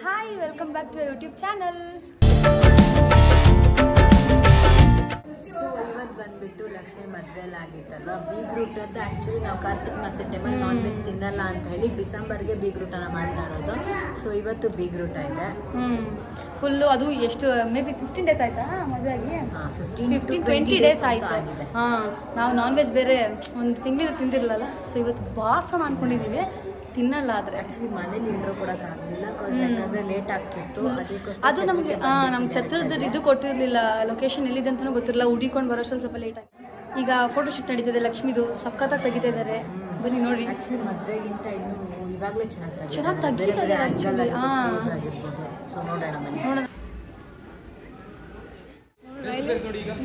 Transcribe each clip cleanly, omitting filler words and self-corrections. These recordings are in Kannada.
Hi welcome back to YouTube channel. So ಇವತ್ತು ಬಂದ್ಬಿಟ್ಟು ಲಕ್ಷ್ಮಿ ಮದುವೆಲಾಗಿತ್ತಲ್ವ, ಬೀಗ್ರೂಟ್ ಅಂತ ಆ್ಯಕ್ಚುಲಿ ನಾವು ಕಾರ್ತಿಕ್ ಮಾಸ ಟೈಮಲ್ಲಿ ನಾನ್ ವೆಜ್ ತಿನ್ನಲ್ಲ ಅಂತ ಹೇಳಿ ಡಿಸೆಂಬರ್ಗೆ ಬೀಗ್ರೂಟನ್ನು ಮಾಡ್ತಾ ಇರೋದು. ಸೊ ಇವತ್ತು ಬೀಗ್ರೂಟ ಇದೆ ಫುಲ್ಲು. ಅದು ಎಷ್ಟು ಮೇ ಬಿ 15 days ಆಯ್ತಾ ಮದುವೆಯಾಗಿ? 15-20 days ಆಯಿತು. ಹಾಂ, ನಾವು ನಾನ್ ವೆಜ್ ಬೇರೆ ಒಂದು ತಿಂಗಳಿಂದ ತಿಂದಿರಲಿಲ್ಲ. ಸೊ ಇವತ್ತು ಬಾರ್ಸೋಣ ಅಂದ್ಕೊಂಡಿದ್ದೀವಿ, ತಿನ್ನಲ್ಲ. ಆದರೆ ಆ್ಯಕ್ಚುಲಿ ಮನೇಲಿ ಇಂಟ್ರೋ ಕೊಡೋಕ್ಕಾಗಲಿಲ್ಲ, ಯಾಕಂದರೆ ಲೇಟ್ ಆಗ್ತಿತ್ತು. ಅದು ನಮಗೆ ನಮ್ಮ ಛತ್ರದ ಇದು ಕೊಟ್ಟಿರಲಿಲ್ಲ, ಲೊಕೇಶನ್ ಎಲ್ಲಿದೆ ಅಂತಲೂ ಗೊತ್ತಿರಲಿಲ್ಲ. ಹುಡಿಕೊಂಡು ಬರೋಷ್ಟಲ್ಲಿ ಸ್ವಲ್ಪ ಲೇಟ್ ಆಗಿ. ಈಗ ಫೋಟೋಶೂಟ್ ನಡೀತಿದೆ ಲಕ್ಷ್ಮಿದು, ಸಖತ್ತಾಗಿ ತೆಗಿತಾ ಇದ್ದಾರೆ. ಬನ್ನಿ ನೋಡಿ. ಆ್ಯಕ್ಚುಲಿ ಮದುವೆಗಿಂತ ಇನ್ನೂ ಇವಾಗಲೇ ಚೆನ್ನಾಗಿ ತೆಗಿತಾರೆ ಆ್ಯಕ್ಚುಲಿ. ಆಗಿರ್ಬೋದು. ಸೊ ನೋಡೋಣ ಬನ್ನಿ. ನೋಡೋಣ.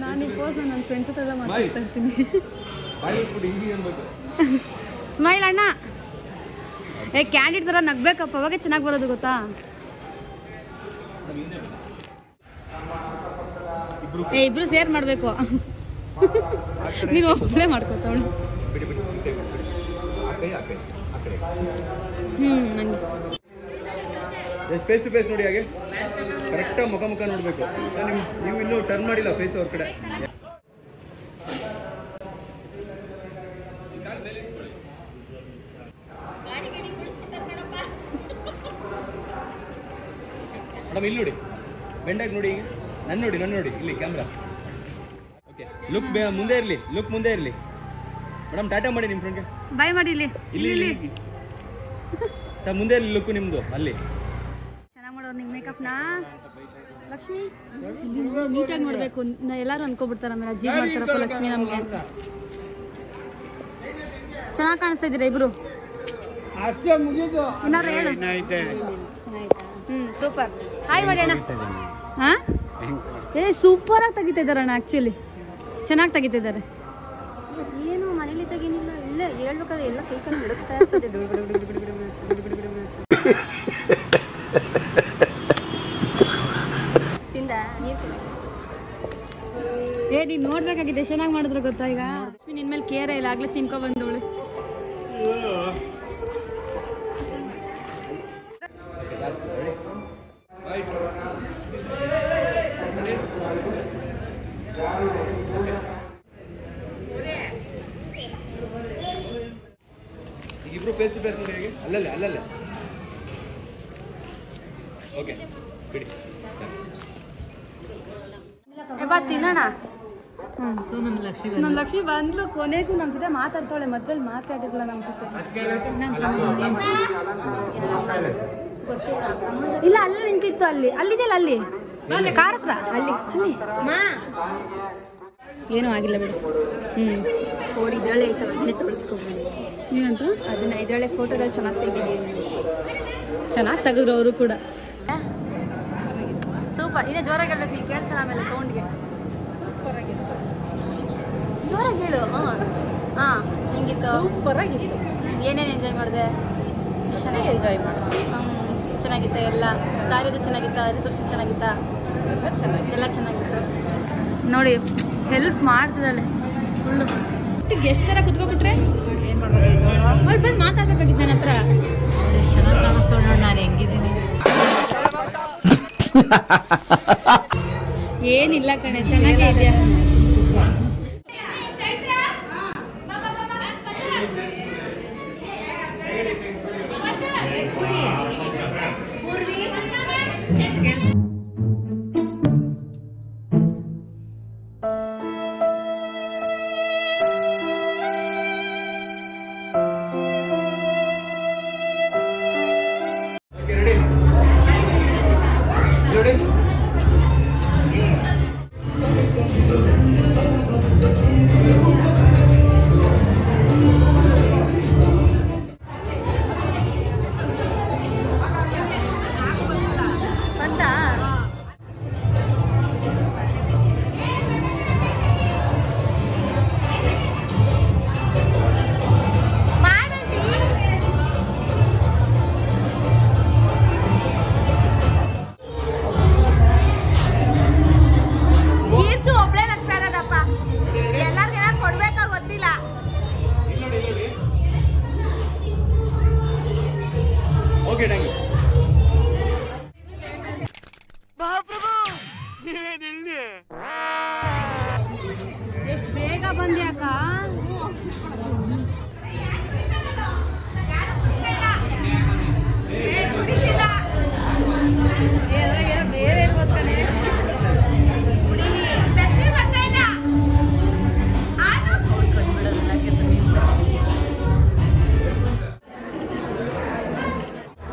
ನಾನು ಈ ಪೋಸ್ ನನ್ನ ಫ್ರೆಂಡ್ಸ್ ಹತ್ರ ಎಲ್ಲ ಮಾಡಿಸ್ತಾ ಇರ್ತೀನಿ. ಸ್ಮೈಲ್ ಅಣ್ಣ. ಕ್ಯಾಂಡಿಡ್ ಥರ ನಗ್ಬೇಕಪ್ಪ, ಅವಾಗೆ ಚೆನ್ನಾಗಿ ಬರೋದು ಗೊತ್ತಾ. ಇಬ್ರು ಸೇರ್ ಮಾಡಬೇಕು. ನೀನು ಒಬ್ಬಳೇ ಮಾಡ್ಕೋತಾವಳು. ನಂಗೆ ಎಷ್ಟು ಫೇಸ್ ಟು ಫೇಸ್ ನೋಡಿ, ಹಾಗೆ ಕರೆಕ್ಟಾಗಿ ಮುಖ ನೋಡಬೇಕು. ಸರ್ ನೀವು ಇನ್ನೂ ಟರ್ನ್ ಮಾಡಿಲ್ಲ ಫೇಸ್ ಅವ್ರ ಕಡೆ. ಮೇಡಮ್ ಇಲ್ಲಿ ನೋಡಿ, ಬೆಂಡಾಗಿ ನೋಡಿ, ಈಗ ನನ್ನ ನೋಡಿ ಇಲ್ಲಿ ಕ್ಯಾಮ್ರಾ. ಓಕೆ, ಲುಕ್ ಮುಂದೆ ಇರಲಿ, ಮುಂದೆ ಇರಲಿ. ಮೇಡಮ್ ಟಾಟಾ ಮಾಡಿ ನಿಮ್ಮ ಫ್ರೆಂಡ್ಗೆ ಬಾಯ್ ಮಾಡಿ. ಇಲ್ಲಿ ಸರ್ ಮುಂದೆ ಇರಲಿ ಲುಕ್ ನಿಮ್ಮದು. ಅಲ್ಲಿ ಚೆನ್ನಾಗಿ ಮಾಡೋರು ನಿಂಗೆ ಮೇಕಪ್ನಾ ಲಕ್ಷ್ಮಿ. ಇಲ್ಲಿ ನೀಟಾಗಿ ಮಾಡಬೇಕು. ಎಲ್ಲರೂ ಅನ್ಕೋಬಿಡ್ತಾರೆ, ಆಮೇಲೆ ಅಜ್ಜಿ ಮಾಡ್ತಾರಪ್ಪ ಲಕ್ಷ್ಮಿ. ನಮಗೆ ಚೆನ್ನಾಗಿ ಕಾಣಿಸ್ತಾ ಇದ್ದೀರಾ ಇಬ್ರು. ಏನಾದ್ರು ಹೇಳು. ಸೂಪರ್. ಹಾಯ್ ಮಾಡಿ ಅಣ್ಣ. ಹಾಂ, ಸೂಪರ್ ಆಗಿ ತೆಗಿತಾ ಇದ್ದಾರೆ ಅಣ್ಣ. ಆ್ಯಕ್ಚುಲಿ ಚೆನ್ನಾಗಿ ತೆಗಿತಾ ಇದ್ದಾರೆ. ಏನು ಮನೇಲಿ ತೆಗೀನಿಲ್ಲ, ಇಲ್ಲ ಹೇಳ್ಬೇಕಾದ್ರೆ ಎಲ್ಲ ಕೈ ಕಾಲು ಬಿಡುತ್ತಾ ಇರ್ತದೆ. ನೀನ್ ನೋಡ್ಬೇಕಾಗಿದೆ, ಚೆನ್ನಾಗಿ ಮಾಡಿದ್ರೆ ಗೊತ್ತಾ. ಈಗ ನಿನ್ ಮೇಲೆ ಕೇರೆ ಇಲ್ಲ, ಆಗ್ಲೇ ತಿನ್ಕೊ ಬಂದವಳು. ಇಬ್ರು ಫೇಸ್ ಟು ಫೇಸ್ ನೋಡಿ, ಹೇಗೆ ಅಲ್ಲಲ್ಲೇ. ಓಕೆ ಬಿಡಿ. ಬಾ ತಿನ್ನೋಣ. ಸೊ ನಮ್ಮ ಲಕ್ಷ್ಮಿ ಬಂದ್ಲು, ಕೊನೆಗೂ ನಮ್ಮ ಜೊತೆ ಮಾತಾಡ್ತಾಳೆ. ಮೊದಲು ಮಾತಾಡಿರ್ಲಿಲ್ಲ ನಮ್ಮ ಜೊತೆ. ಇಲ್ಲ, ಅಲ್ಲೇ ನಿಂತಿತ್ತು. ಅಲ್ಲಿದೆಯಲ್ಲ, ಅಲ್ಲಿ ಕಾರ್ ಹತ್ರ. ಅಲ್ಲಿ ಏನೂ ಆಗಿಲ್ಲ ಬಿಡು. ಫೋನ್ ಇದ್ರಲ್ಲೇ ಐತಲ್ಲ, ಅದನ್ನೇ ತೋರಿಸ್ಕೊಂಡು ಏನಂತ ಅದನ್ನ ಇದರಲ್ಲೇ ಫೋಟೋದಲ್ಲಿ ಚೆನ್ನಾಗಿ ತೆಗಿದ್ದೀವಿ. ಚೆನ್ನಾಗಿ ತೆಗೆದ್ರು ಅವರು ಕೂಡ. ಸೂಪರ್. ಇದೇ ಜೋರಾಗಿ ಹೇಳ್ಬೇಕು, ಈಗ ಕೇಳಿಸಲ್ಲ ಆಮೇಲೆ ಸೌಂಡ್ಗೆ. ಸೂಪರ್ ಆಗಿತ್ತು. ಜೋರಾಗಿ ಹೇಳು. ಹಾಂ, ಹೆಂಗಿತ್ತು? ಸೂಪರ್ ಆಗಿತ್ತು. ಏನೇನು ಎಂಜಾಯ್ ಮಾಡಿದೆ? ಚೆನ್ನಾಗಿ ಎಂಜಾಯ್ ಮಾಡಿದೆ. ಚೆನ್ನಾಗಿತ್ತ ಎಲ್ಲ? ದಾರಿದು ಚೆನ್ನಾಗಿತ್ತ? ರಿಸೆಪ್ಷನ್ ಚೆನ್ನಾಗಿತ್ತ? ಎಲ್ಲ ಚೆನ್ನಾಗಿತ್ತು. ನೋಡಿ, ಹೆಲ್ಪ್ ಮಾಡ್ತಿದ್ದಾಳೆ ಫುಲ್ಲು. ಗೆಸ್ಟ್ ಥರ ಕುತ್ಕೊಬಿಟ್ರೆ ಏನು ಮಾಡ್ಬೇಕಾಗಿತ್ತು? ಅವ್ರು ಬಂದು ಮಾತಾಡ್ಬೇಕಾಗಿತ್ತು ನನ್ನ ಹತ್ರ. ಚೆನ್ನಾಗಿ ಕಾಣಿಸ್ಕೊಂಡು ನೋಡಿ ನಾನು ಹೆಂಗಿದ್ದೀನಿ. ಏನಿಲ್ಲ ಕಣೆ, ಚೆನ್ನಾಗೇ ಇದೆಯಾ. ಬಂದ್ಯಾಕ ಬೇರೆ ಇರ್ಬೋದು ಕಣೆ.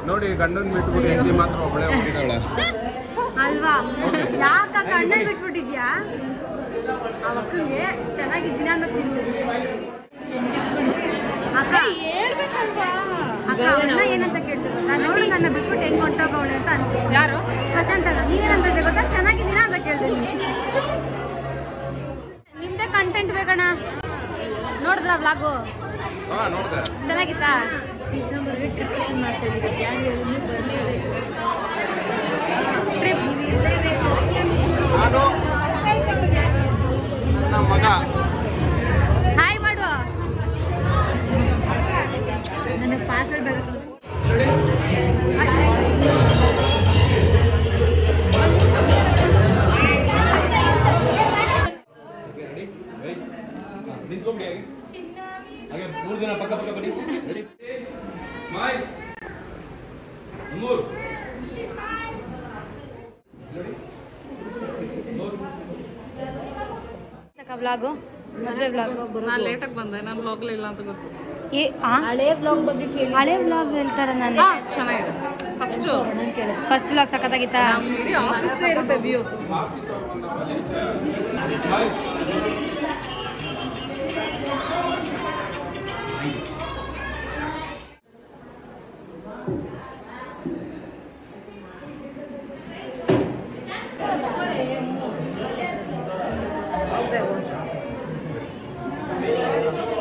ನೋಡಿ ಗಂಡನ್ ಬಿಟ್ಬಿಟ್ಟು ಹೆಂಡತಿ ಮಾತ್ರ ಒಬ್ಬಳೆ ಹೋಗಿದ್ದಾಳೆ ಅಲ್ವಾ? ಯಾಕ ಕಣ್ಣ ಬಿಟ್ಬಿಟ್ಟಿದ್ಯಾ? ಆ ಅಕ್ಕಂಗೆ ಚೆನ್ನಾಗಿದ್ದೀನ ಅಂತ ಚಿಂತೆ. ಅಕ್ಕ ಅಕ್ಕ ಅವನ್ನ ಏನಂತ ಕೇಳ್ತೀವಿ ಗೊತ್ತಾ? ನೋಡಿ ನನ್ನ ಬಿಟ್ಬಿಟ್ಟು ಹೆಂಗ್ ಹೊಂಟೋಗವಳೆ ಅಂತ ಅಂತ. ಯಾರು? ಪ್ರಶಾಂತ್ ಅಣ್ಣ. ನೀವೇನಂತ ಗೊತ್ತಾ? ಚೆನ್ನಾಗಿದ್ದೀನ ಅಂತ ಕೇಳ್ತೀನಿ. ನಿಮ್ದೇ ಕಂಟೆಂಟ್ ಬೇಕಣ್ಣ. ನೋಡಿದ್ರ ವ್ಲಾಗು? ಚೆನ್ನಾಗಿತ್ತಾ? ಟ್ರಿಪ್ ಹಾಯ್ ಮಾಡು. ನನಗೆ ಪಾಸ್ವರ್ಡ್ ಬೇಡ. ಹಾಗೆ 3 ಜನ ಪಕ್ಕ ಪಕ್ಕ ಬನ್ನಿ. Ready smile. ಮೂರು ವ್ಲಾಗು ಮದುವೆ ವ್ಲಾಗ್. ನಾನು ಲೇಟಾಗಿ ಬಂದೆ, ನಾನು ವ್ಲಾಗ್ಲೇ ಇಲ್ಲ ಅಂತ ಗೊತ್ತು. ಹಳೆ ವ್ಲಾಗ್ ಬಗ್ಗೆ ಕೇಳಿ. ಹಳೆ ವ್ಲಾಗ್ ಹೇಳ್ತಾರ ನಾನು. ಚೆನ್ನಾಗಿದೆ. ಫಸ್ಟ್ ವ್ಲಾಗ್ ಸಖತ್ತಾಗಿತ್ತಾ? ಇಡೀ ಆಫೀಸ್ ಇರುತ್ತೆ ವ್ಯೂ.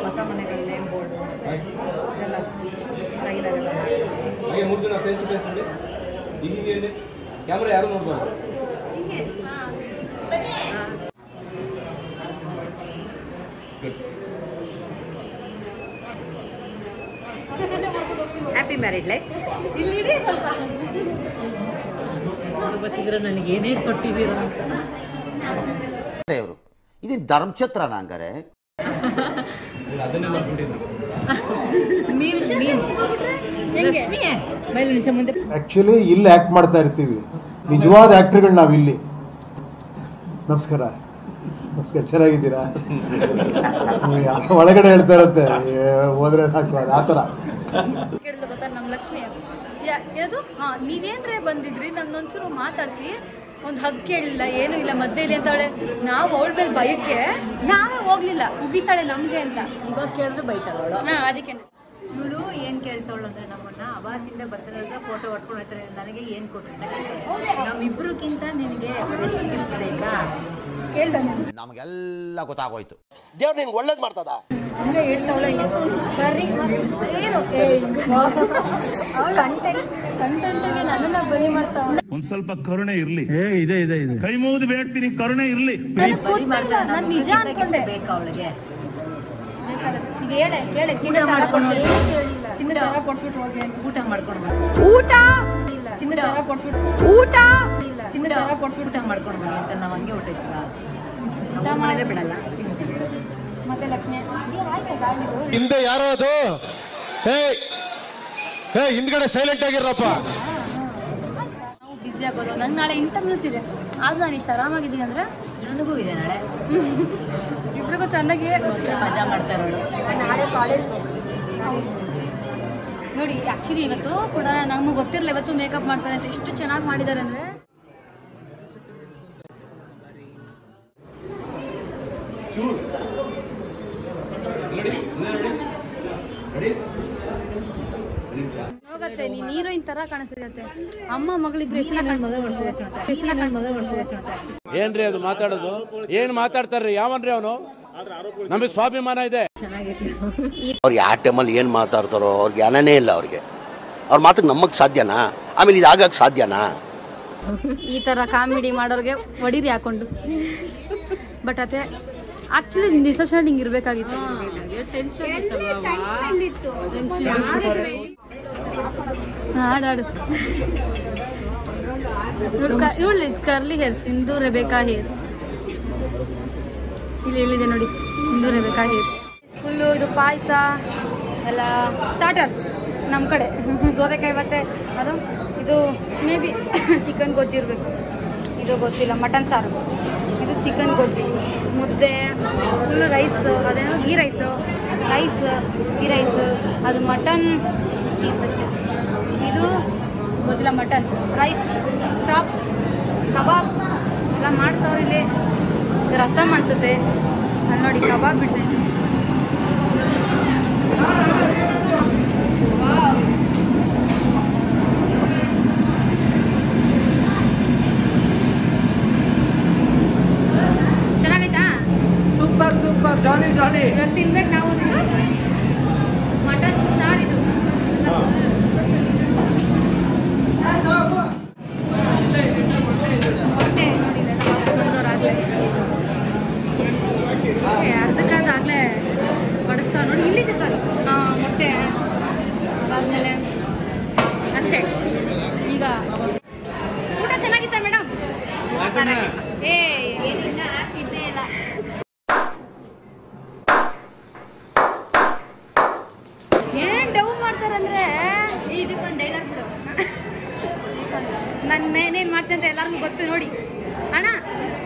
ಹೊಸ ಮನೆಗಳು ನೇಮ್ ಬೋರ್ಡ್ ಎಲ್ಲ ಸ್ಟೈಲ್ ಆಗೆಲ್ಲ ಹಾಗೆ 3 ಜನ ಫೇಸ್ ಟು ಫೇಸ್ ನೋಡಿ. ಹೀಗೆ ಕ್ಯಾಮ್ರಾ ಯಾರು ನೋಡ್ಬಾರ್ದು. Happy married life. ಇಲ್ಲಿ ಸ್ವಲ್ಪ ಗೊತ್ತಿದ್ರೆ ನನಗೆ ಏನೇ ಕೊಟ್ಟಿದ್ದೀರ ಅಂತ. ಇದೇನು ಧರ್ಮಛತ್ರನ ಹಂಗಾರೆ? ಅದನ್ನೇ ಮಾಡ್ಬಿಟ್ಟಿದ್ರು. ಆ್ಯಕ್ಚುಲಿ ಇಲ್ಲಿ ಆ್ಯಕ್ಟ್ ಮಾಡ್ತಾ ಇರ್ತೀವಿ, ನಿಜವಾದ ಆ್ಯಕ್ಟ್ರುಗಳು ನಾವಿಲ್ಲಿ. ನಮಸ್ಕಾರ. ನಮಸ್ಕಾರ, ಚೆನ್ನಾಗಿದ್ದೀರಾ? ಒಳಗಡೆ ಹೇಳ್ತಾ ಇರುತ್ತೆ, ಹೋದ್ರೆ ಸಾಕು ಅದು ಆ ಥರ. ಕೇಳಿದ ಗೊತ್ತಾ ನಮ್ಮ ಲಕ್ಷ್ಮಿ ಯಾವುದು? ನೀವೇನ್ರೇ ಬಂದಿದ್ರಿ, ನನ್ನೊಂಚೂರು ಮಾತಾಡಿಸಿ ಒಂದು ಹಗ್ ಕೇಳಲಿಲ್ಲ, ಏನೂ ಇಲ್ಲ, ಮದ್ವೆ ಇಲ್ಲ ಅಂತವಳೆ. ನಾವು ಅವಳ ಮೇಲೆ ಭಯಕ್ಕೆ ನಾವೇ ಹೋಗ್ಲಿಲ್ಲ, ಉಗಿತಾಳೆ ನಮಗೆ ಅಂತ. ಇವಾಗ ಕೇಳಿದ್ರೆ ಬೈತಾಳವಳು. ಅದಕ್ಕೆ ಇವಳು ಏನು ಕೇಳ್ತಾವಳು ಅಂದರೆ ನಮ್ಮನ್ನ ಅವತ್ತಿಂದ ಬರ್ತಾರೆ ಫೋಟೋ ಹೊಡ್ಕೊಂಡು ಹೋಗ್ತಾರೆ. ನನಗೆ ಏನು ಕೊಟ್ಟರು? ನಮ್ಮಿಬ್ರಿಗಿಂತ ನಿನಗೆ ಎಷ್ಟು ಗಿಫ್ಟ್ ಬೇಕಾ ಕೇಳ್ದ. ನಮಗೆಲ್ಲ ಗೊತ್ತಾಗೋಯ್ತು. ದೇವ್ರು ನಿಂಗೆ ಒಳ್ಳೇದು ಮಾಡ್ತದ. ಹಂಗೆ ಹೇಳ್ತಾವಳ ಕಂಟೆಂಟ್ಗೆ ನನ್ನನ್ನ ಬಲಿ ಮಾಡ್ತಾವ. ಒಂದ್ ಸ್ವಲ್ಪ ಕರುಣೆ ಇರ್ಲಿ. ಇದೆ ಇದೆ ಇದೆ, ಕೈ ಮುಗಿದು ಬೇಡ್ತೀನಿ, ಕರುಣೆ ಇರ್ಲಿ. ನಾನು ನಿಜ ಅನ್ಕೊಂಡೆ. ಬೇಕಾ ಅವಳಿಗೆ? ಈಗ ಕೇಳೆ ಚಿನ್ನ ಸಾಲ ಕೊಡ್ಸ್ಬಿಟ್ಟು ಹೋಗಿ ಊಟ ಮಾಡ್ಕೊಂಡು ಊಟ ಚಿನ್ನ ಸಾಲ ಕೊಡ್ಸ್ಬಿಟ್ಟು ಊಟ ಚಿನ್ನ ಸಾಲ ಕೊಡ್ಸ್ಬಿಟ್ಟು ಊಟ ಮಾಡ್ಕೊಂಡು ಬನ್ನಿ ಅಂತ ನಾವು ಹಂಗೆ ಹೊಟ್ಟೈತಿಲ್ಲ. ನಮ್ಮ ಮನೇಲೆ ಬಿಡಲ್ಲ, ತಿಂತೀವಿ. ಮತ್ತೆ ಲಕ್ಷ್ಮಿ ಹಿಂದೆ ಯಾರೋ ಅದು? ಹೇ ಹಿಂದ್ಗಡೆ ಸೈಲೆಂಟ್ ಆಗಿರಪ್ಪ. ನಾವು ಬಿಸಿ ಆಗೋದು. ನಂಗೆ ನಾಳೆ ಇಂಟರ್ನಲ್ಸ್ ಇದೆ, ಆಗ ನಾನು ಇಷ್ಟು ಆರಾಮಾಗಿದ್ದೀನಿ ಅಂದ್ರೆ ನನಗೂ ಇದೆ ನಾಳೆ. ಇಬ್ರಿಗೂ ಚೆನ್ನಾಗಿ ಮಜಾ ಮಾಡ್ತಾ ಇರೋಳು. ನಾಳೆ ಕಾಲೇಜ್ ನೋಡಿ. ಆ್ಯಕ್ಚುಲಿ ಇವತ್ತು ಕೂಡ ನಮಗೆ ಗೊತ್ತಿರಲಿಲ್ಲ ಇವತ್ತು ಮೇಕಪ್ ಮಾಡ್ತಾರೆ ಅಂತ. ಎಷ್ಟು ಚೆನ್ನಾಗಿ ಮಾಡಿದ್ದಾರೆ ಅಂದರೆ ಹೋಗತ್ತೆ. ನೀನು ಹೀರೋಯಿನ್ ತರ ಕಾಣಿಸ್ತಿರತ್ತೆ. ಅಮ್ಮ ಮಗಳಿಬ್ರು ಏನ್ರಿ ಅದು ಮಾತಾಡೋದು? ಏನ್ ಮಾತಾಡ್ತಾರ್ರಿ? ಯಾವನ್ರಿ ಅವನು? ನಮಗೆ ಸ್ವಾಭಿಮಾನ ಇದೆ. ಅವ್ರು ಯಾವ ಟೈಮಲ್ಲಿ ಏನು ಮಾತಾಡ್ತಾರೋ ಅವ್ರಿಗೆ ಜ್ಞಾನನೇ ಇಲ್ಲ. ಅವ್ರಿಗೆ ಅವ್ರ ಮಾತಿಗೆ ನಮಗೆ ಸಾಧ್ಯನಾ? ಆಮೇಲೆ ಇದು ಆಗಕ್ಕೆ ಸಾಧ್ಯನಾ? ಈ ತರ ಕಾಮಿಡಿ ಮಾಡೋರಿಗೆ ಹೊಡೀರಿ ಹಾಕೊಂಡು. ಬಟ್ ಅದೇ ಆಕ್ಚುಲಿ ರಿಸೆಪ್ಷನ್ ಹಿಂಗೆ ಇರಬೇಕಾಗಿತ್ತು. ಹಾಡು ಇವಳು ಕರ್ಲಿ ಹೇರ್ಸ್, ಇಂದು ರೆಬೇಕಾ ಹೇರ್ಸ್. ಇಲ್ಲಿ ಎಲ್ಲಿದೆ ನೋಡಿ. ಮುಂದೂರೆ ಬೇಕಾಗಿತ್ತು. ಫುಲ್ಲು ಇದು ಪಾಯಸ ಎಲ್ಲ ಸ್ಟಾರ್ಟರ್ಸ್ ನಮ್ಮ ಕಡೆ. ಸೋರೆಕಾಯಿ ಮತ್ತು ಅದು ಇದು ಮೇ ಬಿ ಚಿಕನ್ ಗೊಜ್ಜಿ ಇರಬೇಕು, ಇದು ಗೊತ್ತಿಲ್ಲ. ಮಟನ್ ಸಾರು, ಇದು ಚಿಕನ್ ಗೊಜ್ಜಿ, ಮುದ್ದೆ, ಫುಲ್ ರೈಸ್, ಅದೇನೋ ಗೀ ರೈಸು, ಗೀ ರೈಸು, ಅದು ಮಟನ್ ಪೀಸ್ ಅಷ್ಟೇ. ಇದು ಗೊತ್ತಿಲ್ಲ, ಮಟನ್ ರೈಸ್, ಚಾಪ್ಸ್, ಕಬಾಬ್ ಎಲ್ಲ ಮಾಡ್ತಾವ್ರೆ ಇಲ್ಲಿ. ರಸಮ್ ಅನಿಸುತ್ತೆ ಅಲ್ಲಿ ನೋಡಿ, ಕಬಾಬ್ ಬಿಡ್ತಾಯಿದ್ದೀನಿ. ಚೆನ್ನಾಗೈತಾ? ಸೂಪರ್ ಸೂಪರ್, ಜಾಲಿ ಜಾಲಿ. ಇವಾಗ ತಿನ್ಬೇಕು ನಾವು. ಮಟನ್ ಸಾರು ಇದು. ಮೊಟ್ಟೆ ನೋಡಿ ಬಂದವರಾಗಲೇ ಅರ್ಧಕ್ಕಾಗಲೇ ಬಡಿಸ್ತಾವ ನೋಡಿ. ಇಲ್ಲಿದೆ ಸರ್ ಮೊಟ್ಟೆ. ಅದಾದಮೇಲೆ ಅಷ್ಟೇ. ಈಗ ಊಟ ಚೆನ್ನಾಗಿತ್ತ ಮೇಡಮ್? ಏನಿಲ್ಲ, ತಿಂದೇ ಇಲ್ಲ. ಏನ್ ಡೌ ಮಾಡ್ತಾರಂದ್ರೆ ಇದಕ್ಕೊಂದು ಡೈಲಾಗ್ ಬಿಡು. ನಾನು ಏನೇನು ಮಾಡ್ತೀನಿ ಅಂತ ಎಲ್ಲರಿಗೂ ಗೊತ್ತು ನೋಡಿ. ಅಣ್ಣ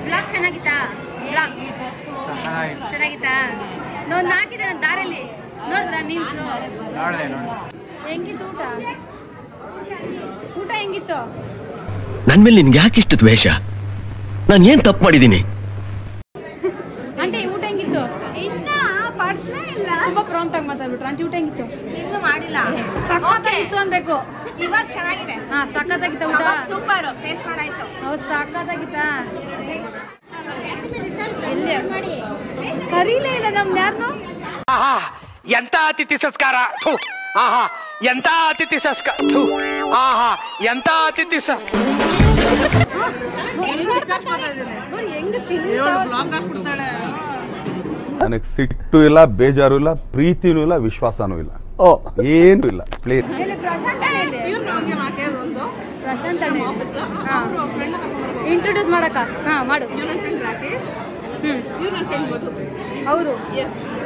ಬ್ಲಾಗ್ ಚೆನ್ನಾಗಿತ್ತಾ? ಬ್ಲಾಗ್ ಚೆನ್ನಾಗಿತ್ತಾ? ನಾನು ಹಾಕಿದೆ ನನ್ನ ದಾರಲ್ಲಿ, ನೋಡಿದ್ರ ಮೀನ್ಸ್? ಹೆಂಗಿತ್ತು ಊಟ? ಊಟ ಹೆಂಗಿತ್ತು? ನನ್ ಮೇಲೆ ನಿನ್ಗೆ ಯಾಕಿಷ್ಟು ದ್ವೇಷ? ನಾನು ಏನ್ ತಪ್ಪು ಮಾಡಿದ್ದೀನಿ? ಆಂಟಿ ಊಟ ಹೆಂಗಿತ್ತು? ತುಂಬಾ ಪ್ರಾಂಪ್ಟ್ ಆಗಿ ಮಾತಾಡ್ಬಿಟ್ರು. ಆಂಟಿ ಊಟ ಹೆಂಗಿತ್ತು? ಇನ್ನು ಮಾಡಿಲ್ಲ. ಸಖತ್ತಾಗಿತ್ತು ಅನ್ಬೇಕು. ಇವಾಗ ಚೆನ್ನಾಗಿದೆ. ಹಾ ಸಖತ್ತಾಗಿತ್ತ ಊಟ? ಸೂಪರ್, ಟೇಸ್ಟ್ ಮಾಡಾಯ್ತು. ಹೌದು ಸಖತ್ತಾಗಿತ್ತ. ಎಲ್ಲಿ ಕರೀಲೇ ಇಲ್ಲ ನಮ್ದು ಯಾರನ್ನು. ಎಂತ ಅತಿಥಿ ಸಂಸ್ಕಾರ! ಎಂತ ಅತಿಥಿ ಸಂಸ್ಕಾರ! ಎಂತ ಅತಿಥಿ ನನಗೆ ಸಿಟ್ಟು ಇಲ್ಲ, ಬೇಜಾರು ಇಲ್ಲ, ಪ್ರೀತಿನೂ ಇಲ್ಲ, ವಿಶ್ವಾಸನೂ ಇಲ್ಲ, ಏನು ಇಲ್ಲ. ಪ್ಲೇನ್ ಪ್ರಶಾಂತ್ ಇಂಟ್ರೊಡ್ಯೂಸ್ ಮಾಡಕ್ಕ? ಹಾ ಮಾಡು. ಅವರು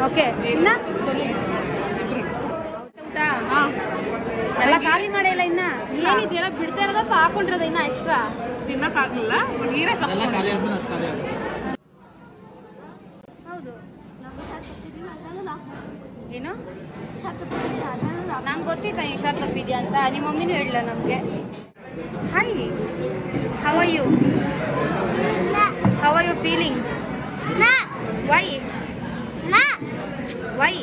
ಓಕೆ. ಇನ್ನ ಊಟ ಎಲ್ಲ ಖಾಲಿ ಮಾಡಿಲ್ಲ. ಇನ್ನ ಏನಿದೆಯಲ್ಲ ಬಿಡ್ತಾ ಇರೋದಪ್ಪ, ಹಾಕೊಂಡಿರೋದ ಇನ್ನ ಎಕ್ಸ್ಟ್ರಾ ತಿನ್ನಕ್ಕಾಗಲಿಲ್ಲ. ಹೌದು. ಏನು ನಂಗೆ ಗೊತ್ತಿಲ್ಲ ನೀವು ಶಾರ್ಟ್ ತಪ್ಪಿದ್ಯಾ ಅಂತ. ನಿಮ್ಮ ಮಮ್ಮಿನೂ ಹೇಳಿಲ್ಲ ನಮಗೆ. Hi, how are you? How are you feeling? Why why?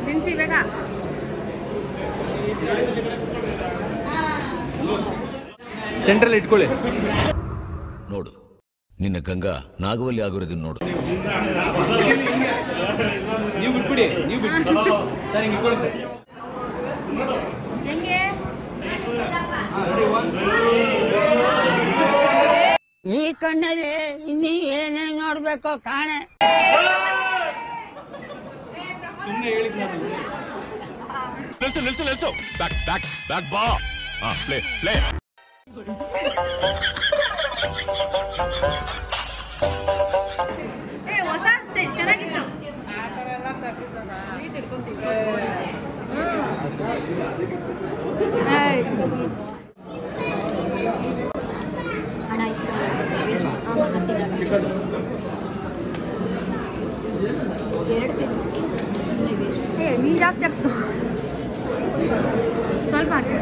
ತಿನ್ಸಿ ಬೇಗ. ಸೆಂಟ್ರಲ್ ಇಟ್ಕೊಳ್ಳಿ. ನೋಡು, ನಿನ್ನ ಗಂಗಾ ನಾಗವಲ್ಲಿ ಆಗಿರೋದನ್ನ ನೋಡು. ನೀವು ಬಿಟ್ಬಿಡಿ, ನೀವು ಬಿಟ್ಬಿಡಿ ಸರ್. ಹಿಂಗೆ ಇಟ್ಕೊಳ್ಳಿ ಸರ್. ಹೆಂಗೆ ಈ ಕಣ್ಣಲ್ಲಿ ಇನ್ನೀ ಏನೇ ನೋಡ್ಬೇಕೋ ಕಾಣೆ. ಸುಮ್ಮನೆ ಹೇಳಿದ್ ನಾನು. ನಿಲ್ಸು. ಬ್ಯಾಕ್ ಬಾ. ಪ್ಲೇ ಹೊಸ ಚೆನ್ನಾಗಿತ್ತು. ಎರಡು ಪೀಸ್ ನೀನು ಜಾಸ್ತಿ ಹಾಕ್ಸ್ಕೊ, ಸ್ವಲ್ಪ ಹಾಕಿ.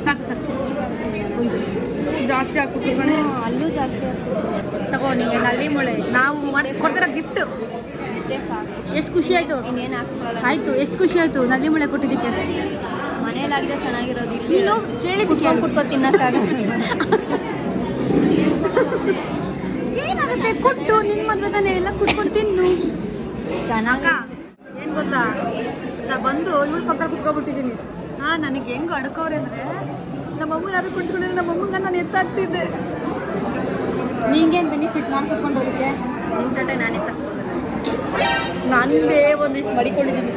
ಸಾಕು ಜಾಸ್ತಿ ಹಾಕ್ಬಿಟ್ಟು ಕಣೆ. ಅಲ್ಲೂ ಜಾಸ್ತಿ ತಗೋ ನಿಂಗೆ ನಲ್ಲಿ ಮುಳೆ. ನಾವು ಕೊಡ್ತಾರ ಗಿಫ್ಟ್. ಎಷ್ಟು ಖುಷಿ ಆಯ್ತು. ಇನ್ನೇನು ಹಾಕ್ಸ್ಕೊಳ್ಳಲ್ಲ. ಆಯ್ತು, ಎಷ್ಟು ಖುಷಿ ಆಯ್ತು ನಲ್ಲಿ ಮುಳೆ ಕೊಟ್ಟಿದ್ದಕ್ಕೆ. ಮನೇಲಾಗಿದೆ ಚೆನ್ನಾಗಿರೋದು. ಇಲ್ಲಿ ಕೇಳಿ ಕುಟ್ಕೊ ತಿನ್ನಕ್ಕಾಗಲ್ಲ. ಏನಾಗುತ್ತೆ ಕೊಟ್ಟು, ನಿನ್ನ ಮದುವೆ ತಾನೇ, ಎಲ್ಲ ಕುಟ್ಕೊಂಡು ತಿನ್ನು. ಚೆನ್ನಾಗ ಏನು ಗೊತ್ತಾ, ನಾ ಬಂದು ಇವಳು ಪಕ್ಕ ಕುತ್ಕೊಬಿಟ್ಟಿದ್ದೀನಿ. ನನಗೆ ಹೆಂಗೆ ಅಡ್ಕವ್ರೆ ಅಂದರೆ, ನಮ್ಮಮ್ಮ ಯಾರು ಕುಡ್ಸ್ಕೊಂಡಿದ್ರೆ ನಮ್ಮಮ್ಮಗ ನಾನು ಎತ್ತಾಗ್ತಿದ್ದೆ. ನಿಂಗೇನು ಬೆನಿಫಿಟ್ ನಾನು ಕುತ್ಕೊಂಡೋದಕ್ಕೆ? ನಿನ್ನ ತಟ್ಟೆ ನಾನೇ ತಕ್ಕೋದು. ನಂದೇ ಒಂದಿಷ್ಟು ಮಡಿಕೊಂಡಿದ್ದೀನಿ.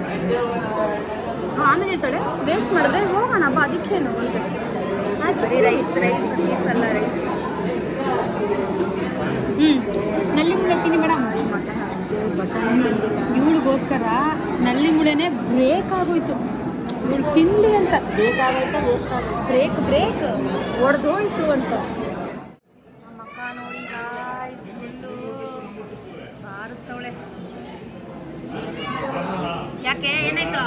ಆಮೇಲೆ ಇರ್ತಾಳೆ ವೇಸ್ಟ್ ಮಾಡಿದ್ರೆ ಹೋಗೋಣ ಹಬ್ಬ ಅದಕ್ಕೇನು ಅಂತ ರೈಸ್ ಎಲ್ಲ ರೈಸ್ ನಲ್ಲಿ ಮುಳೆ ತಿನ್ನಿ ಮೇಡಮ್ ಬಟನೇ ಬಂದಿಲ್ಲ ಇವಳಿಗೋಸ್ಕರ ನಲ್ಲಿ ಮುಳೆನೇ ಬ್ರೇಕ್ ಆಗೋಯ್ತು ಇವಳು ತಿನ್ಲಿ ಅಂತ ಬೇಕಾಗೈತೆ ವೇಸ್ಟ್ ಆಗೋಯ್ತು ಬ್ರೇಕ್ ಒಡೆದೋಯ್ತು ಅಂತ ನಮ್ಮ ಅಕ್ಕ ನೋಡಿ ಗಾಯ್ಸ್ ಫುಲ್ಲು ಬಾರಿಸ್ತವಳೆ ಯಾಕೆ ಏನಾಯ್ತು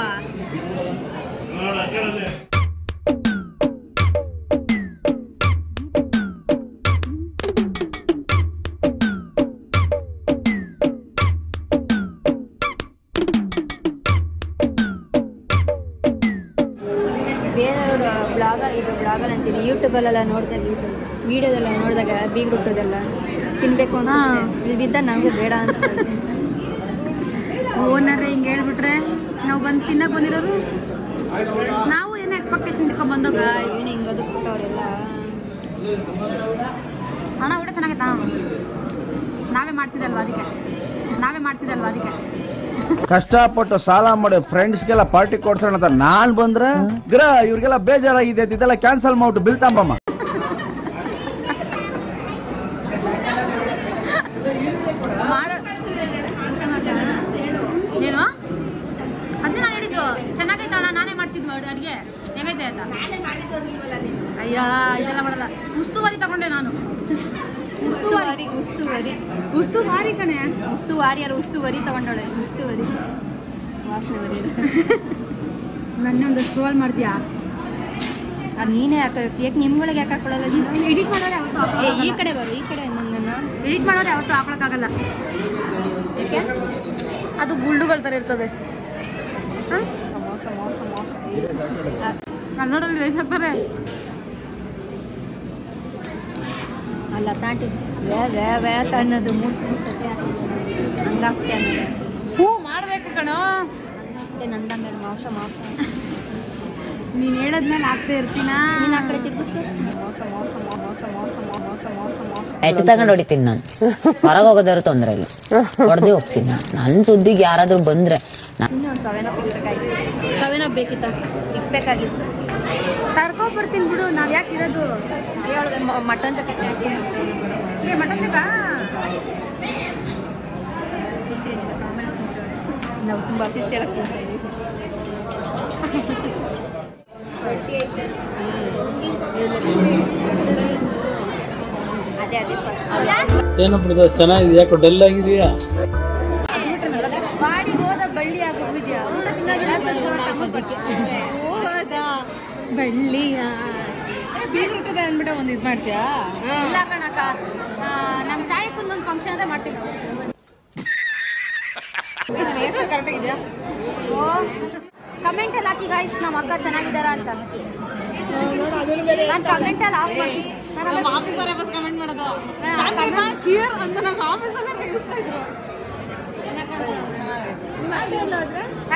ಬೇರೆಯವ್ರ ಬ್ಲಾಗಲ್ಲಿ ಅಂತೀನಿ ಯೂಟ್ಯೂಬಲ್ಲೆಲ್ಲ ನೋಡಿದಾಗ ವಿಡಿಯೋದೆಲ್ಲ ನೋಡಿದಾಗ ಬೀಗ್ರೂಟದೆಲ್ಲ ತಿನ್ಬೇಕು ಅಂತ ಇಲ್ಲಿ ಬಿದ್ದ ನನಗೂ ಬೇಡ ಅನಿಸ್ತದೆ. ಓನರ್ ಹಿಂಗೆ ಹೇಳ್ಬಿಟ್ರೆ ನಾವು ಬಂದು ತಿನ್ನಕ್ಕೆ ಬಂದಿರೋರು ನಾವು ಏನು ಎಕ್ಸ್ಪೆಕ್ಟೇಷನ್ ಇಟ್ಕೊಂಡು ಬಂದಾಗ ಏನು ಹಿಂಗದು ಕೊಟ್ಟವರೆಲ್ಲ ಹಣ ಊಟ ಚೆನ್ನಾಗೈತಾ ನಾವೇ ಮಾಡಿಸಿದಲ್ವ ಅದಕ್ಕೆ ಕಷ್ಟಪಟ್ಟು ಸಾಲ ಮಾಡಿ ಫ್ರೆಂಡ್ಸ್ಗೆಲ್ಲ ಪಾರ್ಟಿ ಕೊಡ್ಸೋಣ ಅಂತ ನಾನ್ ಬಂದ್ರೆ ಇವ್ರಿಗೆಲ್ಲ ಬೇಜಾರಾಗಿದೆ ಇದೆಲ್ಲ ಕ್ಯಾನ್ಸಲ್ ಮಾಡ್ಬಿಟ್ಟು ಬಿಲ್ ತಂಬಮ್ಮ. ಏನು ಅದನ್ನ ನಾನು ಹೇಳಿದ್ದು ಚೆನ್ನಾಗೈತೆ ಅಣ್ಣ ನಾನೇ ಮಾಡ್ಸಿದ್ವಿ ಅಡುಗೆ ಹೆಂಗೈತೆ ಅಂತ. ಅಯ್ಯ ಇದೆಲ್ಲ ಮಾಡಲ್ಲ ಉಸ್ತುವಾರಿ ತಗೊಂಡೆ ನಾನು. ಉಸ್ತುವಾರಿ ಕಣೆ ಉಸ್ತುವಾರಿ ಅಲ್ಲ ಉಸ್ತುವರಿ ತಗೊಂಡೋಳೆ ಉಸ್ತುವರಿ ವಾಸನೆ ಬರೀ ನನ್ನೇ ಒಂದು ಸ್ಕ್ರೋಲ್ ಮಾಡ್ತೀಯಾ ಅದು ನೀನೇ ಹಾಕೋಬೇಕು ಯಾಕೆ ನಿಮ್ಗಳಿಗೆ ಯಾಕೆ ಹಾಕೊಳ್ಳಲ್ಲ ನೀನು ಎಡಿಟ್ ಮಾಡೋರು ಯಾವತ್ತೂ ಈ ಕಡೆ ಬರು ಈ ಕಡೆ ನನ್ನನ್ನು ಎಡಿಟ್ ಮಾಡೋರು ಯಾವತ್ತೂ ಹಾಕೊಳಕ್ಕಾಗಲ್ಲ ಯಾಕೆ ಅದು ಗುಳ್ಳುಗಳ ಥರ ಇರ್ತದೆ. ಮೋಸ ಮೋಸ ಮೋಸ ಕನ್ನಡದಲ್ಲಿ ರೈಸ್ ಹಾಕ್ತಾರೆ ಅಲ್ಲ ತಾಂಟಿ ವೇ ಅನ್ನೋದು ಮೂರ್ಸಿ ಹಂಗಾಗ್ತೆ ಅನ್ನೋದು ಹ್ಞೂ ಮಾಡಬೇಕು ಕಣೋ ನಂದ ಮೇಲೆ ಮೋಸ ಮೋಸ ನೀನು ಹೇಳದ್ಮೇಲೆ ಆಗ್ತಾ ಇರ್ತೀನ ನೀನು ಆ ಕಡೆ ತಿರ್ಗಿಸು ಮೋಸ ಮೋಸ ಮೋಸ ಮೋಸ ಮೋಸ ಮೋಸ ಮೋಸ ಎಟ್ಟು ತಗೊಂಡು ಹೊಡಿತೀನಿ ನಾನು ಹೊರಗೆ ಹೋಗೋದಾದ್ರು ತೊಂದರೆ ಇಲ್ಲ ಹೊಡೆದೇ ಹೋಗ್ತೀನಿ ನನ್ನ ಸುದ್ದಿಗೆ ಯಾರಾದರೂ ಬಂದರೆ ಸುಮ್ಮನೆ ಒಂದು 7 ಅಪ್ ಇರಬೇಕಾಗಿತ್ತು 7 ಅಪ್ ಬೇಕಿತ್ತಾ ಇಕ್ಬೇಕಾಗಿತ್ತು ಬರ್ತೀನಿ ಬಿಡು ನಾವು ಯಾಕೆ ಇರೋದು ಮಟನ್ ಜೊತೆ ಮಟನ್ ಬೇಕಾ ನಾವು ತುಂಬ ಅಫಿಷಿಯಲ್ ಆಗಿ ತಿಂತಾ ಇದ್ದೀವಿ. ಅದೇ ಏನಪ್ಪ ಚೆನ್ನಾಗಿದೆ ಯಾಕೋ ಡಲ್ ಆಗಿದೆಯಾ ಬಾಡಿ ಹೋದ ಬಳ್ಳಿ ಆಗೋಗಿದ್ಯಾ ಬಳ್ಳಿಯ ಬೀಗ್ರೂಟದ ಅಂದ್ಬಿಟ್ಟು ಒಂದು ಇದು ಮಾಡ್ತೀಯಾ? ಇಲ್ಲ ಕಣಕ್ಕ ನಮ್ಮ ಚಾಯಕ್ಕೊಂದೊಂದು ಫಂಕ್ಷನ್ ಅದೇ ಮಾಡ್ತೀವಿ ನಾವು. ಕರೆಕ್ಟ್ ಇದೆಯಾ? ಓ ಕಮೆಂಟಲ್ಲಿ ಹಾಕಿ ಗಾಯ್ಸ್ ನಮ್ಮ ಅಕ್ಕ ಚೆನ್ನಾಗಿದ್ದಾರ ಅಂತ. ನಾನು ಕಮೆಂಟಲ್ಲಿ ಆಫ್ ಮಾಡ್ತೀನಿ. ನಮ್ಮ ಆಫೀಸರೇ ಫಸ್ಟ್ ಕಮೆಂಟ್ ಮಾಡೋದು ಅಂತ ನಮ್ಮ ಆಫೀಸಲ್ಲೇ ರೇಗಿಸ್ತಾ ಇದ್ರು.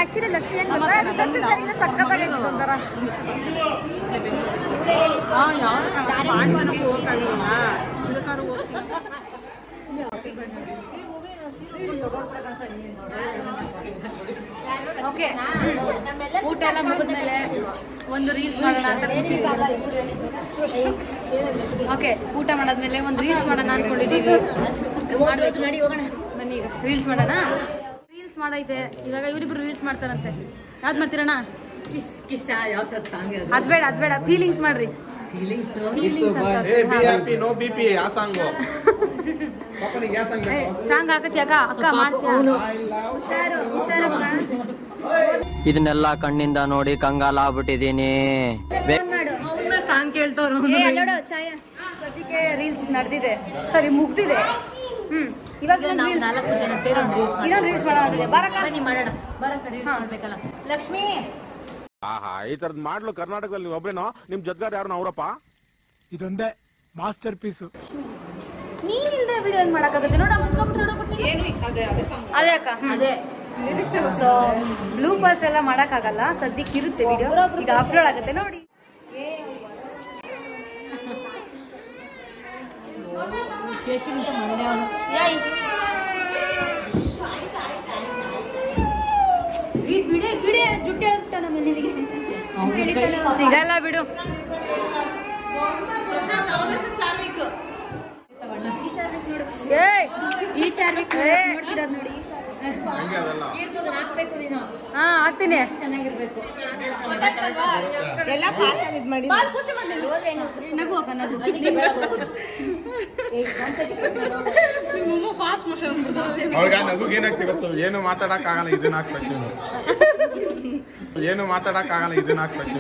ಆಕ್ಚುಲಿ ಲಕ್ಷ್ಮಿ ಏನ್ ಗೊತ್ತಾ ರಿಸೆಪ್ಷನ್ ಸಕ್ಕತ್ತಾಗೈತೆ ಒಂಥರ. ಓಕೆ ಊಟ ಎಲ್ಲ ಮುಗಿದ್ಮೇಲೆ ಒಂದು ರೀಲ್ಸ್ ಮಾಡೋಣ ಅಂತ ಓಕೆ ಊಟ ಮಾಡಾದ್ಮೇಲೆ ಒಂದು ರೀಲ್ಸ್ ಮಾಡೋಣ ಅನ್ಕೊಂಡಿದೀವಿ. ನಡಿ ಹೋಗೋಣ ಬನ್ನಿ ಈಗ ರೀಲ್ಸ್ ಮಾಡೋಣ. ರೀಲ್ಸ್ ಮಾಡೈತೆ ಇವಾಗ ಇವರಿಬ್ರು ರೀಲ್ಸ್ ಮಾಡ್ತಾರಂತೆ. ಯಾವ್ದು ಮಾಡ್ತೀರಣ್ಣ? ಅದ್ ಬೇಡ ಫೀಲಿಂಗ್ಸ್ ಮಾಡ್ರಿ. ಸಾಂಗ್ ಹಾಕತ್ತಿ ಅಕ್ಕ ಮಾಡ್ತೀಯ? ಇದನ್ನೆಲ್ಲ ಕಣ್ಣಿಂದ ನೋಡಿ ಕಂಗಾಲ ಆಗ್ಬಿಟ್ಟಿದೀನಿ. ಸಾಂಗ್ ಕೇಳ್ತವ್ರು. ಸದ್ಯಕ್ಕೆ ರೀಲ್ಸ್ ನಡೆದಿದೆ, ಸರಿ ಮುಗ್ದಿದೆ. ಇವಾಗ ಇನ್ನೊಂದು ರೀಲ್ಸ್ ಮಾಡೋಣ. ಲಕ್ಷ್ಮಿ ಈ ತರದ್ ಮಾಡ್ಲು ಕರ್ನಾಟಕದಲ್ಲಿ ಒಬ್ರೇನೋ ನಿಮ್ ಜೊತೆಗಾರ ಯಾರು ಅವರಪ್ಪ? ಇದೊಂದೇ ಮಾಸ್ಟರ್ ಪೀಸು. ನೀನಿಲ್ದೆ ವಿಡಿಯೋ ಹೆಂಗ್ ಮಾಡಕ್ಕಾಗುತ್ತೆ? ನೋಡ ಅದೇ ಅಕ್ಕ ಸೊ ಬ್ಲೂಪರ್ಸ್ ಎಲ್ಲ ಮಾಡಕ್ಕಾಗಲ್ಲ, ಸದ್ಯಕ್ಕೆ ಇರುತ್ತೆ ವಿಡಿಯೋ. ಈಗ ಅಪ್ಲೋಡ್ ಆಗುತ್ತೆ ನೋಡಿ. ಬಿಡೆ ಜುಟ್ಟು ಹೇಳ್ತಾ ನಮ್ಮ ನಿನಗೆ ಸಿಗಲ್ಲ ಬಿಡು. ಈ ಚಾರ್ವಿಕ್ ನೋಡ್ತಿರೋದು ನೋಡಿ. ಹಾ ಹಾಕ್ತೀನಿ. ಚೆನ್ನಾಗಿರ್ಬೇಕು. ನಗು ಅಕ್ಕ ನಗು. ಫಾಸ್ಟ್ ಮೋಷನ್ ಅವ್ರಿಗೆ ನಗುಗೆ ಏನಾಗ್ತಿ ಗೊತ್ತು, ಏನು ಮಾತಾಡಕ್ಕಾಗಲ್ಲ, ಇದನ್ನ ಹಾಕ್ಬೇಕು, ಏನು ಮಾತಾಡಕ್ಕಾಗಲ್ಲ, ಇದನ್ನ ಹಾಕ್ಬೇಕು.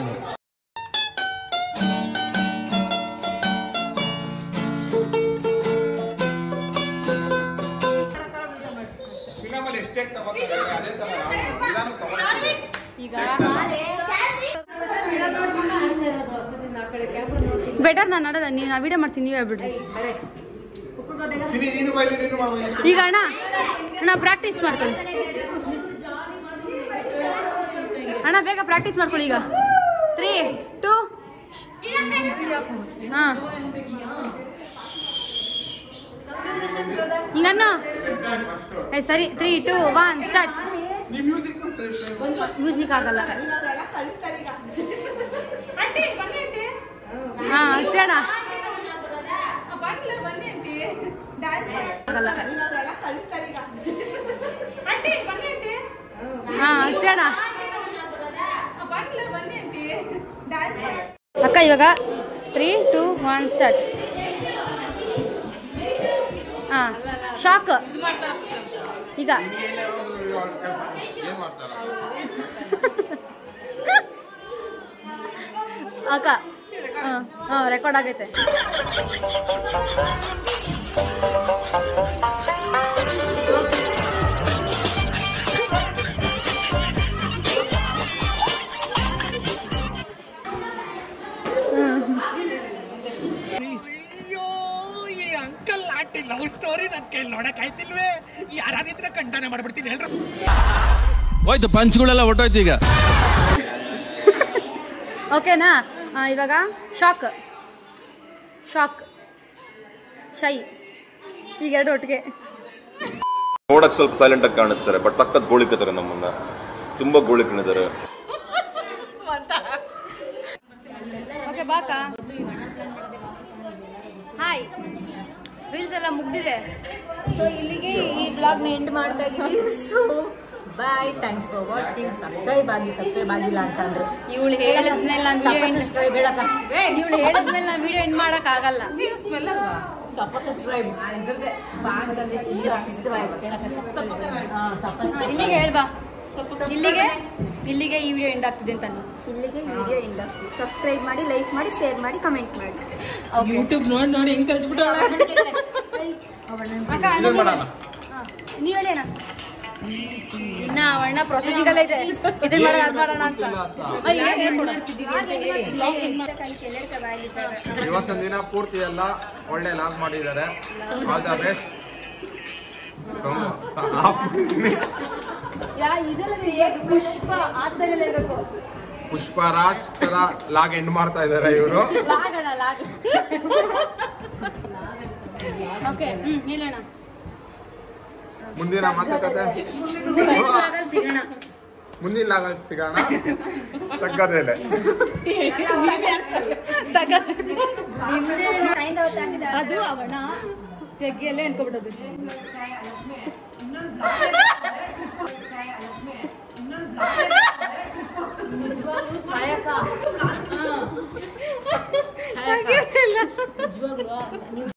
ಈಗ ಬೆಟರ್ ನಾನು ಆಡೋದ, ನಾ ವಿಡಿಯೋ ಮಾಡ್ತೀನಿ, ನೀವೇ ಹೇಳ್ಬಿಡ್ರಿ. ಈಗ ಅಣ್ಣ ಪ್ರಾಕ್ಟೀಸ್ ಮಾಡ್ಕೊಳ್ಳಿ ಅಣ್ಣ, ಬೇಗ ಪ್ರಾಕ್ಟೀಸ್ ಮಾಡ್ಕೊಳ್ಳಿ. ಈಗ 3, 2 ಹಾಂ ಹಿಂಗಣ್ಣ. ಸರಿ 3, 2, 1 ಸ್ಟಾರ್ಟ್. ಮ್ಯೂಸಿಕ್ ಆಗಲ್ಲ. ಹಾ ಅಷ್ಟೇ ಅಣ್ಣ. ಹಾ ಅಷ್ಟೇ ಅಣ್ಣ. ಅಕ್ಕ ಇವಾಗ 3, 2, 1 ಸ್ಟಾರ್ಟ್. ಹಾ ಶಾಕ್. ಈಗ ಅಕ್ಕ ರೆಕಾರ್ಡ್ ಆಗೈತೆ. ಅಂಕಲ್ ಆಂಟಿ ಲವ್ ಸ್ಟೋರಿ ನನ್ನ ಕೈಲಿ ನೋಡಕ್ ಆಯ್ತಿಲ್ವೇ? ಯಾರಾದಿದ್ರೆ ಖಂಡನೆ ಮಾಡ್ಬಿಡ್ತೀನಿ ಹೇಳ್ರ. ಹೋಯ್ತು ಪಂಚ್ಗಳೆಲ್ಲ ಹೊಟ್ಟೋಯ್ತು ಈಗ. ಓಕೆನಾ? ಇವಾಗ ಶಾಕ್, ಶೈ, ಈಗ ಎರಡು ಒಟ್ಟಿಗೆ. ನೋಡಕ್ ಸ್ವಲ್ಪ ಸೈಲೆಂಟ್ ಆಗಿ ಕಾಣಿಸ್ತಾರೆ, ಬಟ್ ಸಖತ್ ಗೋಳಿಕತಾರೆ, ನಮ್ಮನ್ನ ತುಂಬಾ ಗೋಳಿಕೊಂಡಿದ್ದಾರೆ. ಓಕೆ ಬಾಕ. ಹಾಯ್, ರೀಲ್ಸ್ ಎಲ್ಲ ಮುಗ್ದಿದೆ. ಸೊ ಇಲ್ಲಿಗೆ ಈ ಬ್ಲಾಗ್ನ ಎಂಡ್ ಮಾಡ್ತಾ ಇದ್ದೀವಿ. So bye, thanks for watching. Subscribe ಆಗಿಲ್ಲ ಅಂತಂದ್ರೆ ಇವಳು ಹೇಳಿದ್ಮೇಲೆ ನಾನು ಸಬ್ಸ್ಕ್ರೈಬ್ ಹೇಳಕ್ಕ, ಇವಳು ಹೇಳಿದ್ಮೇಲೆ ನಾನು ವಿಡಿಯೋ ಎಂಡ್ ಮಾಡಕ್ ಆಗಲ್ಲ. ಸಬ್ಸ್ಕ್ರೈಬ್ ಇಲ್ಲಿಗೆ ಹೇಳ್ಬಾ. ಇಲ್ಲಿಗೆ ಈ ವಿಡಿಯೋ ಎಂಡ್ ಆಗ್ತಿದೆ ಅಂತ. ಇಲ್ಲಿಗೆ ವಿಡಿಯೋ ಎಂಡ್ ಆಗ್ತಿದೆ. ಸಬ್ಸ್ಕ್ರೈಬ್ ಮಾಡಿ, ಲೈಕ್ ಮಾಡಿ, ಶೇರ್ ಮಾಡಿ, ಕಮೆಂಟ್ ಮಾಡಿ. ಯೂಟ್ಯೂಬ್ ನೋಡಿ ಹೆಂಗ್ ಕಲ್ತ್ಬಿಟ್ಟೋಣ. ನೀವ್ ಹೇಳಿ ಅಣ್ಣ. ಇನ್ನ ಅವಣ್ಣ ಪ್ರೊಸೆಸಿಂಗ್ ಎಲ್ಲ ಇದೆ, ಇದನ್ನ ಮಾಡೋಣ ಅದ್ ಮಾಡೋಣ ಅಂತ. ಇವತ್ತೊಂದು ದಿನ ಪೂರ್ತಿ ಎಲ್ಲ ಒಳ್ಳೆ ಲಾಗ್ ಮಾಡಿದ್ದಾರೆ. All the best. ಪುಷ್ಪ ಆಸ್ತೈಲಲ್ಲಿ ಇರ್ಬೇಕು. ಪುಷ್ಪರಾಜ್ ತರ ಲಾಗ್ ಎಂಡ್ ಮಾಡ್ತಾ ಇದ್ದಾರೆ ಇವರು. ಲಾಗ್ ಓಕೆ ಹೇಳೋಣ. ಮುಂದಿನ ಮಾತುಕತೆ ಮುಂದಿನ ಲಾಗಲ್ಲಿ ಸಿಗೋಣ. ತಗ್ಗದೇಲೆ ಅದು ಅವಣ ತೆಗ್ಗಿಯಲ್ಲೇ ಅನ್ಕೊಬಿಟ್ಟದು. ನಿಜವಾಗ್ಲೂ ಛಾಯಕ, ನಿಜವಾಗ್ಲೂ ನೀವು